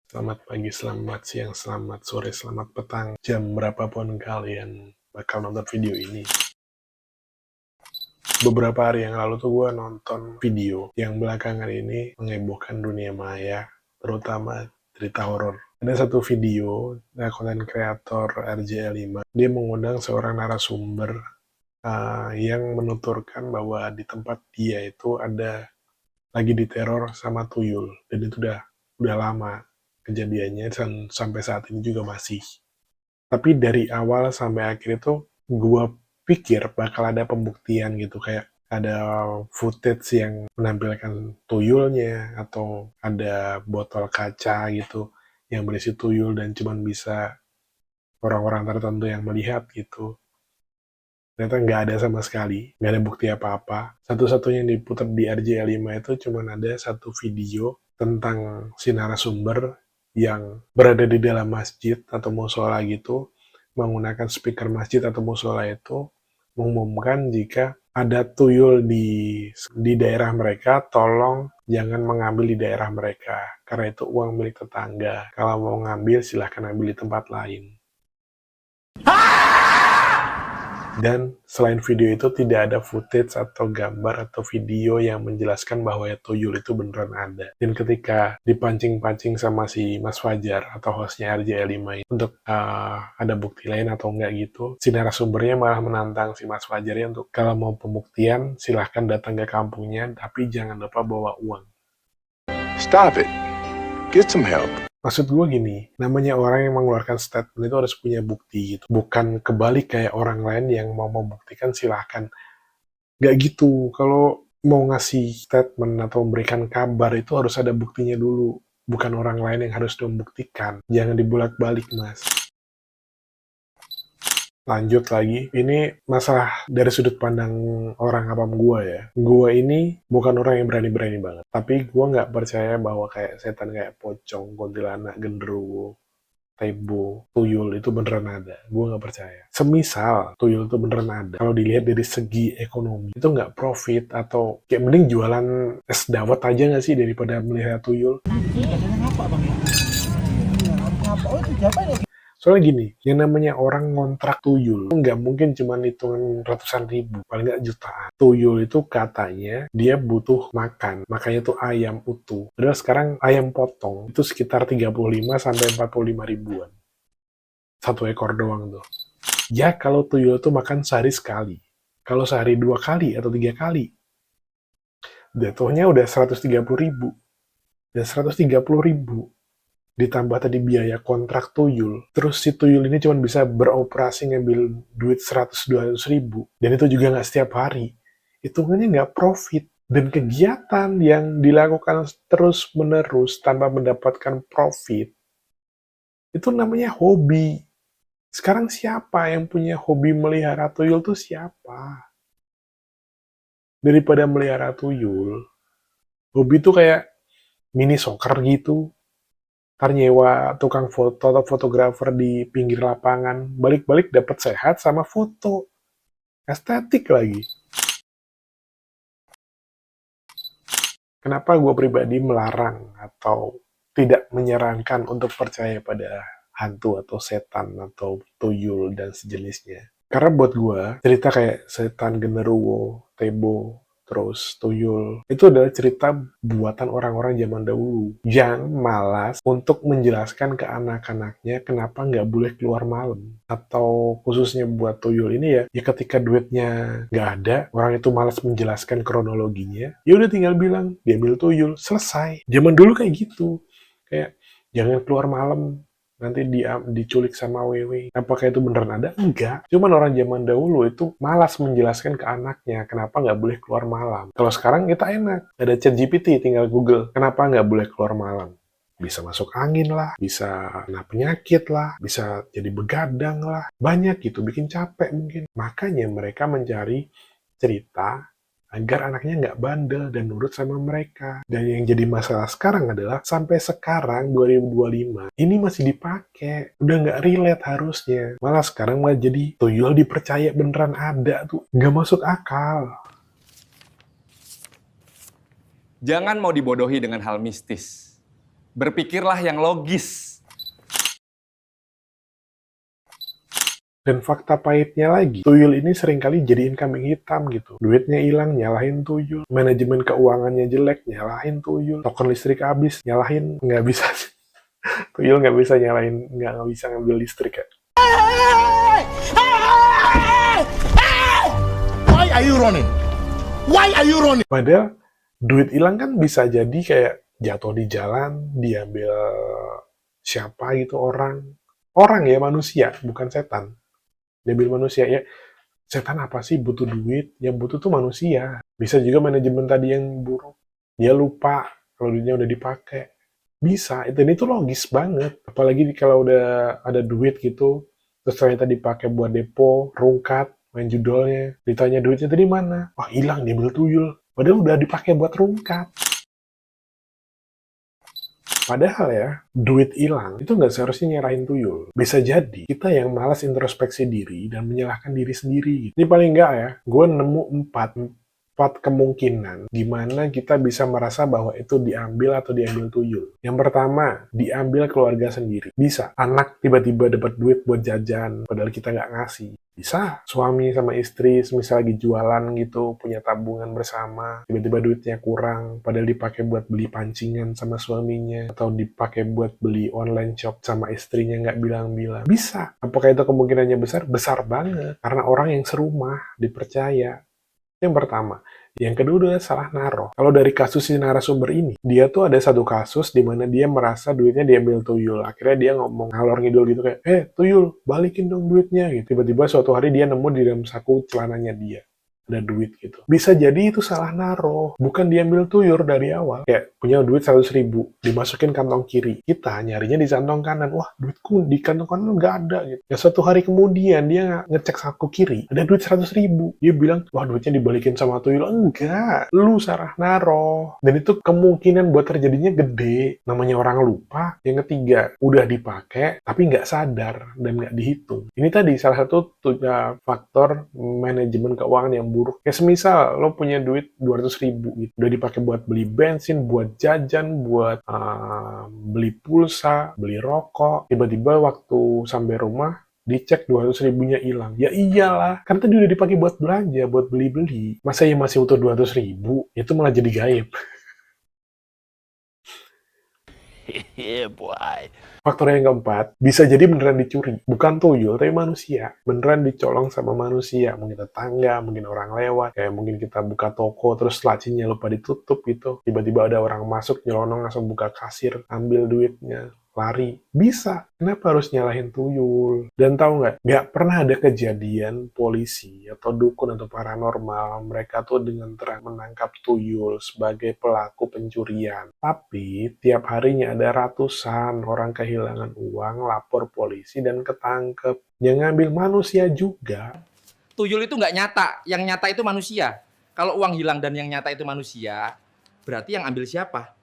Selamat pagi, selamat siang, selamat sore, selamat petang, jam berapapun kalian bakal nonton video ini. Beberapa hari yang lalu tuh gue nonton video yang belakangan ini mengebohkan dunia maya, terutama cerita horor. Ada satu video dari konten kreator RJ5, dia mengundang seorang narasumber yang menuturkan bahwa di tempat dia itu ada lagi diteror sama tuyul, dan itu udah lama kejadiannya dan sampai saat ini juga masih. Tapi dari awal sampai akhir itu gue pikir bakal ada pembuktian gitu, kayak ada footage yang menampilkan tuyulnya atau ada botol kaca gitu yang berisi tuyul dan cuman bisa orang-orang tertentu yang melihat gitu. Ternyata nggak ada sama sekali, nggak ada bukti apa-apa. Satu-satunya yang diputar di RJ5 itu cuma ada satu video tentang si narasumber yang berada di dalam masjid atau musola gitu, menggunakan speaker masjid atau musola itu, mengumumkan jika ada tuyul di daerah mereka, tolong jangan mengambil di daerah mereka, karena itu uang milik tetangga. Kalau mau ngambil, silahkan ambil di tempat lain. Dan selain video itu tidak ada footage atau gambar atau video yang menjelaskan bahwa ya tuyul itu beneran ada. Dan ketika dipancing-pancing sama si Mas Fajar atau hostnya RJ5 untuk ada bukti lain atau enggak gitu, si narasumbernya malah menantang si Mas Fajar ya untuk kalau mau pembuktian silahkan datang ke kampungnya, tapi jangan lupa bawa uang. Stop it. Get some help. Maksud gue gini, namanya orang yang mengeluarkan statement itu harus punya bukti gitu. Bukan kebalik kayak orang lain yang mau membuktikan silahkan. Gak gitu, kalau mau ngasih statement atau memberikan kabar itu harus ada buktinya dulu. Bukan orang lain yang harus membuktikan. Jangan dibulak-balik, Mas. Lanjut lagi, ini masalah dari sudut pandang orang awam gue ya. Gue ini bukan orang yang berani-berani banget. Tapi gue nggak percaya bahwa kayak setan kayak pocong, kuntilanak, genderuwo, tebo, tuyul itu beneran ada. Gue nggak percaya. Semisal tuyul itu beneran ada, kalau dilihat dari segi ekonomi, itu nggak profit atau kayak mending jualan es dawet aja nggak sih daripada melihara tuyul? Soalnya gini, yang namanya orang ngontrak tuyul, nggak mungkin cuma hitungan ratusan ribu, paling nggak jutaan. Tuyul itu katanya dia butuh makan, makanya tuh ayam utuh. Padahal sekarang ayam potong itu sekitar 35 sampai 45 ribuan. Satu ekor doang tuh. Ya kalau tuyul tuh makan sehari sekali. Kalau sehari 2 kali atau 3 kali, jatuhnya udah 130 ribu. Dan 130 ribu ditambah tadi biaya kontrak tuyul, terus si tuyul ini cuma bisa beroperasi ngambil duit 100-200 ribu, dan itu juga nggak setiap hari, hitungannya nggak profit. Dan kegiatan yang dilakukan terus-menerus tanpa mendapatkan profit, itu namanya hobi. Sekarang siapa yang punya hobi melihara tuyul tuh siapa? Daripada melihara tuyul, hobi tuh kayak mini soccer gitu, ntar nyewa tukang foto atau fotografer di pinggir lapangan, balik-balik dapat sehat sama foto. Estetik lagi. Kenapa gue pribadi melarang atau tidak menyarankan untuk percaya pada hantu atau setan atau tuyul dan sejenisnya? Karena buat gue, cerita kayak setan genderuwo, tebo, terus tuyul, itu adalah cerita buatan orang-orang zaman dahulu yang malas untuk menjelaskan ke anak-anaknya kenapa nggak boleh keluar malam. Atau khususnya buat tuyul ini ya ketika duitnya nggak ada, orang itu malas menjelaskan kronologinya, ya udah tinggal bilang, diambil tuyul, selesai. Zaman dulu kayak gitu. Kayak, jangan keluar malam, nanti diculik sama wewe. Apakah itu beneran ada? Enggak. Cuman orang zaman dahulu itu malas menjelaskan ke anaknya kenapa nggak boleh keluar malam. Kalau sekarang kita enak. Ada ChatGPT, tinggal Google. Kenapa nggak boleh keluar malam? Bisa masuk angin lah, bisa kena penyakit lah, bisa jadi begadang lah. Banyak gitu, bikin capek mungkin. Makanya mereka mencari cerita agar anaknya nggak bandel dan nurut sama mereka. Dan yang jadi masalah sekarang adalah, sampai sekarang 2025, ini masih dipakai. Udah nggak relate harusnya. Malah sekarang malah jadi tuyul dipercaya beneran ada tuh. Nggak masuk akal. Jangan mau dibodohi dengan hal mistis. Berpikirlah yang logis. Dan fakta pahitnya lagi, tuyul ini seringkali jadiin kambing hitam gitu. Duitnya hilang, nyalahin tuyul. Manajemen keuangannya jelek, nyalahin tuyul. Token listrik habis, nyalahin. Nggak bisa. Tuyul nggak bisa nyalahin, nggak bisa ngambil listrik ya. Why are you running? Why are you running? Padahal duit hilang kan bisa jadi kayak jatuh di jalan, diambil siapa gitu orang. Orang ya, manusia, bukan setan. Diambil manusia ya. Setan apa sih butuh duit? Yang butuh tuh manusia. Bisa juga manajemen tadi yang buruk. Dia lupa kalau duitnya udah dipakai. Bisa, itu ini tuh logis banget. Apalagi kalau udah ada duit gitu, terus ternyata dipakai buat depo, rungkat, main judolnya. Ditanya duitnya tadi mana? Wah, hilang, diambil tuyul. Padahal udah dipakai buat rungkat. Padahal ya, duit hilang itu nggak seharusnya nyerahin tuyul. Bisa jadi kita yang malas introspeksi diri dan menyalahkan diri sendiri. Ini paling nggak ya, gue nemu empat kemungkinan gimana kita bisa merasa bahwa itu diambil atau diambil tuyul. Yang pertama, diambil keluarga sendiri. Bisa, anak tiba-tiba dapat duit buat jajan, padahal kita nggak ngasih. Bisa, suami sama istri misal lagi jualan gitu, punya tabungan bersama, tiba-tiba duitnya kurang, padahal dipakai buat beli pancingan sama suaminya, atau dipakai buat beli online shop sama istrinya nggak bilang-bilang. Bisa. Apakah itu kemungkinannya besar? Besar banget. Karena orang yang serumah, dipercaya. Yang pertama. Yang kedua adalah salah naruh. Kalau dari kasus si narasumber ini, dia tuh ada satu kasus di mana dia merasa duitnya diambil tuyul. Akhirnya dia ngomong ngalor ngidul gitu kayak, tuyul, balikin dong duitnya. Gitu. Tiba-tiba suatu hari dia nemu di dalam saku celananya dia. Ada duit gitu. Bisa jadi itu salah naruh. Bukan diambil tuyul dari awal. Kayak punya duit 100.000, dimasukin kantong kiri. Kita nyarinya di kantong kanan. Wah, duitku di kantong kanan nggak ada gitu. Ya suatu hari kemudian dia ngecek saku kiri. Ada duit 100.000. Dia bilang, wah duitnya dibalikin sama tuyul. Enggak. Lu salah naruh. Dan itu kemungkinan buat terjadinya gede. Namanya orang lupa. Yang ketiga, udah dipakai tapi nggak sadar dan nggak dihitung. Ini tadi salah satu faktor manajemen keuangan yang buruk. Ya semisal lo punya duit 200.000 gitu, udah dipakai buat beli bensin, buat jajan, buat beli pulsa, beli rokok. Tiba-tiba waktu sampai rumah dicek 200.000-nya hilang. Ya iyalah, kan tadi udah dipakai buat belanja, buat beli-beli. Masa ya masih utuh 200.000? Itu malah jadi gaib. Yeah, boy. Faktor yang keempat, bisa jadi beneran dicuri. Bukan tuyul, tapi manusia. Beneran dicolong sama manusia. Mungkin tetangga, mungkin orang lewat. Kayak mungkin kita buka toko, terus lacinya lupa ditutup gitu. Tiba-tiba ada orang masuk, nyelonong, langsung buka kasir, ambil duitnya, lari. Bisa. Kenapa harus nyalahin tuyul? Dan tahu nggak? Nggak pernah ada kejadian polisi atau dukun atau paranormal mereka tuh dengan terang menangkap tuyul sebagai pelaku pencurian. Tapi tiap harinya ada ratusan orang kehilangan uang, lapor polisi dan ketangkep. Yang ngambil manusia juga. Tuyul itu nggak nyata, yang nyata itu manusia. Kalau uang hilang dan yang nyata itu manusia, berarti yang ambil siapa?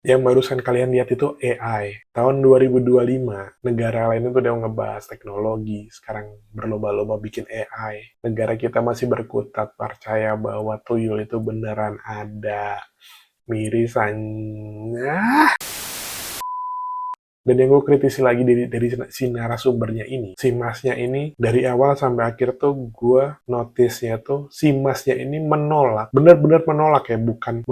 Yang barusan kalian lihat itu AI. Tahun 2025, negara lain itu udah ngebahas teknologi. Sekarang berlomba-lomba bikin AI. Negara kita masih berkutat percaya bahwa tuyul itu beneran ada. Mirisannya. Dan yang gue kritisi lagi dari si narasumbernya ini, si masnya ini, dari awal sampai akhir tuh gue notice-nya tuh, si masnya ini menolak, benar-benar menolak ya, bukan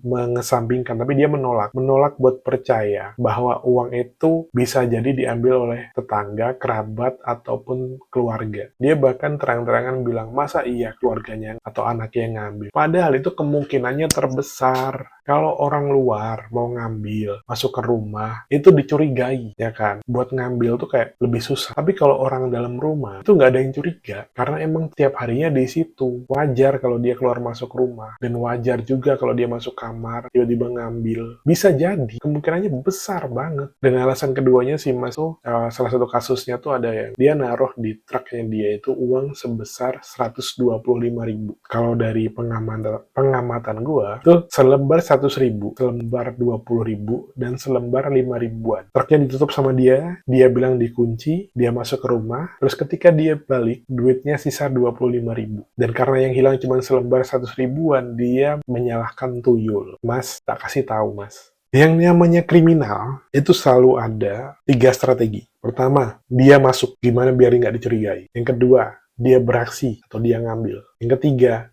mengesampingkan, tapi dia menolak buat percaya bahwa uang itu bisa jadi diambil oleh tetangga, kerabat, ataupun keluarga. Dia bahkan terang-terangan bilang, masa iya keluarganya atau anaknya yang ngambil. Padahal itu kemungkinannya terbesar. Kalau orang luar mau ngambil, masuk ke rumah, itu dicurigai, ya kan? Buat ngambil tuh kayak lebih susah. Tapi kalau orang dalam rumah, itu nggak ada yang curiga. Karena emang tiap harinya di situ. Wajar kalau dia keluar masuk rumah. Dan wajar juga kalau dia masuk kamar, tiba-tiba ngambil. Bisa jadi, kemungkinannya besar banget. Dan alasan keduanya si Mas tuh, salah satu kasusnya tuh ada yang dia naruh di truknya dia itu uang sebesar 125.000. Kalau dari pengamatan gua, tuh selembar 100.000, selembar 20.000, dan selembar 5.000-an. Truknya ditutup sama dia bilang dikunci, dia masuk ke rumah, terus ketika dia balik, duitnya sisa 25.000. Dan karena yang hilang cuma selembar 100.000-an, dia menyalahkan tuyul. Mas, tak kasih tahu, Mas. Yang namanya kriminal, itu selalu ada 3 strategi. Pertama, dia masuk, gimana biar nggak dicurigai. Yang kedua, dia beraksi atau dia ngambil. Yang ketiga,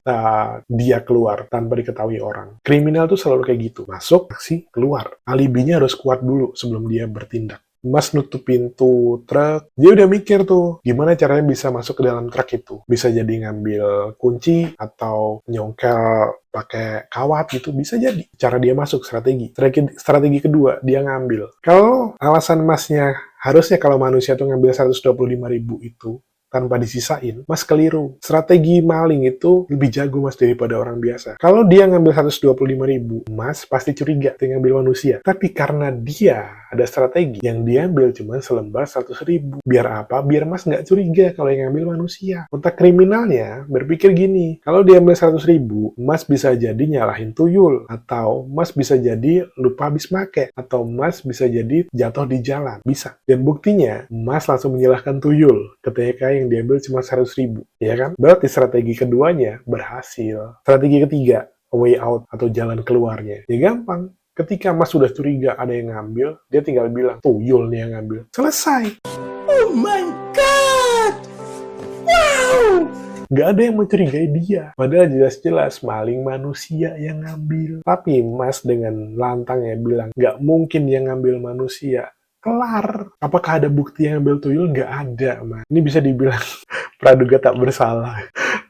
dia keluar tanpa diketahui orang. Kriminal tuh selalu kayak gitu. Masuk, aksi, keluar. Alibinya harus kuat dulu sebelum dia bertindak. Mas nutup pintu truk, dia udah mikir tuh, gimana caranya bisa masuk ke dalam truk itu. Bisa jadi ngambil kunci, atau nyongkel pakai kawat gitu, bisa jadi. Cara dia masuk, strategi kedua, dia ngambil. Kalau alasan Masnya, harusnya kalau manusia tuh ngambil 125.000 itu, tanpa disisain, Mas keliru. Strategi maling itu lebih jago Mas daripada orang biasa. Kalau dia ngambil 125.000, Mas pasti curiga dia ngambil manusia. Tapi karena dia ada strategi, yang dia ambil cuma selembar 100.000. Biar apa? Biar Mas nggak curiga kalau yang ngambil manusia. Otak kriminalnya berpikir gini, kalau dia ambil 100.000, Mas bisa jadi nyalahin tuyul, atau Mas bisa jadi lupa habis make, atau Mas bisa jadi jatuh di jalan. Bisa. Dan buktinya, Mas langsung menyalahkan tuyul ketika yang diambil cuma 100.000, ya kan? Berarti strategi keduanya berhasil. Strategi ketiga, way out atau jalan keluarnya. Ya gampang. Ketika Mas sudah curiga ada yang ngambil, dia tinggal bilang, tuyul nih yang ngambil. Selesai. Oh my God! Wow! Gak ada yang mencurigai dia. Padahal jelas-jelas maling manusia yang ngambil. Tapi Mas dengan lantangnya bilang, gak mungkin yang ngambil manusia. Kelar. Apakah ada bukti yang ambil tuyul? Nggak ada, Mas. Ini bisa dibilang praduga tak bersalah.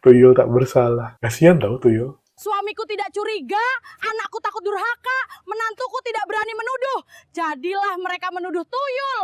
Tuyul tak bersalah. Kasihan tau tuyul. Suamiku tidak curiga, anakku takut durhaka, menantuku tidak berani menuduh. Jadilah mereka menuduh tuyul.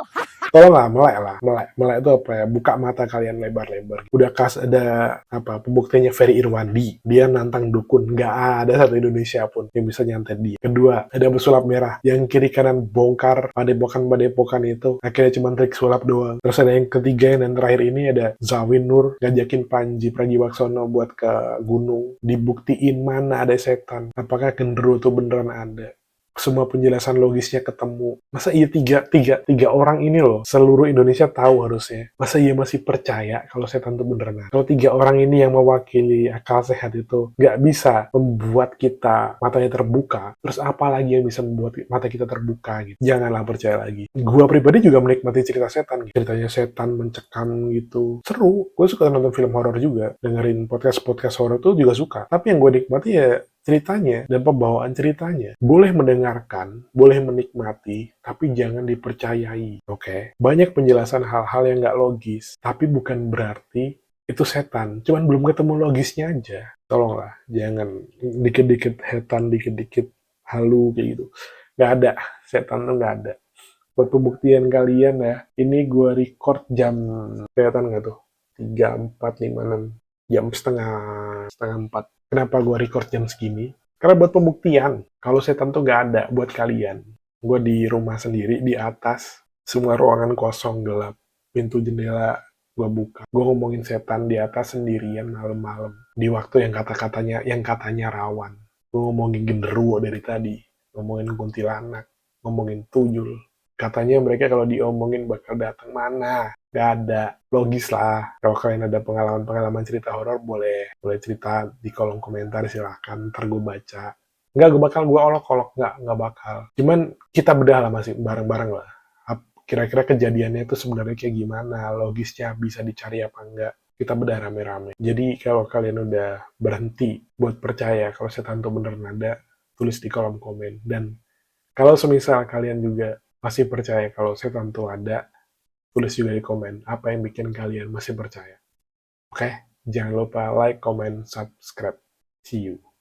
Tolonglah, melek lah. Melek itu apa ya? Buka mata kalian lebar-lebar. Udah ada pembuktiannya Ferry Irwandi. Dia nantang dukun. Nggak ada satu Indonesia pun yang bisa nyantet dia. Kedua, ada pesulap merah. Yang kiri kanan bongkar padepokan itu. Akhirnya cuma trik sulap doang. Terus ada yang ketiga dan terakhir ini ada Zawin Nur ngajakin Panji Pragiwaksono buat ke gunung. Dibuktiin mana ada setan. Apakah genderuwo itu beneran ada. Semua penjelasan logisnya ketemu. Masa iya tiga orang ini loh, seluruh Indonesia tahu harusnya. Masa iya masih percaya kalau setan itu beneran ada? Kalau 3 orang ini yang mewakili akal sehat itu nggak bisa membuat kita matanya terbuka, terus apa lagi yang bisa membuat mata kita terbuka gitu? Janganlah percaya lagi. Gua pribadi juga menikmati cerita setan. Ceritanya setan mencekam gitu. Seru. Gue suka nonton film horor juga. Dengerin podcast horor tuh juga suka. Tapi yang gue nikmati ya ceritanya dan pembawaan ceritanya. Boleh mendengarkan, boleh menikmati, tapi jangan dipercayai. Oke? Banyak penjelasan hal-hal yang nggak logis, tapi bukan berarti itu setan. Cuman belum ketemu logisnya aja. Tolonglah, jangan dikit-dikit setan, dikit-dikit halu kayak gitu. Nggak ada. Setan tuh nggak ada. Buat pembuktian kalian ya, ini gue record jam, kelihatan nggak tuh? 3, 4, 5, 6. Jam setengah 4. Kenapa gue record jam segini? Karena buat pembuktian, kalau setan tuh nggak ada buat kalian. Gue di rumah sendiri, di atas, semua ruangan kosong, gelap. Pintu jendela gue buka. Gue ngomongin setan di atas sendirian malam-malam. Di waktu yang katanya rawan. Gue ngomongin genderuwo dari tadi. Ngomongin kuntilanak. Ngomongin tuyul. Katanya mereka kalau diomongin bakal datang mana? Gak ada. Logis lah. Kalau kalian ada pengalaman cerita horor, boleh cerita di kolom komentar, silahkan. Ntar gue baca. Nggak, gue olok-olok. Nggak bakal. Cuman kita bedah lah masih bareng-bareng lah. Kira-kira kejadiannya itu sebenarnya kayak gimana? Logisnya bisa dicari apa enggak? Kita bedah rame-rame. Jadi kalau kalian udah berhenti buat percaya kalau setan itu beneran ada, tulis di kolom komen. Dan kalau semisal kalian juga masih percaya kalau setan itu ada, tulis juga di komen apa yang bikin kalian masih percaya. Oke? Jangan lupa like, comment, subscribe. See you.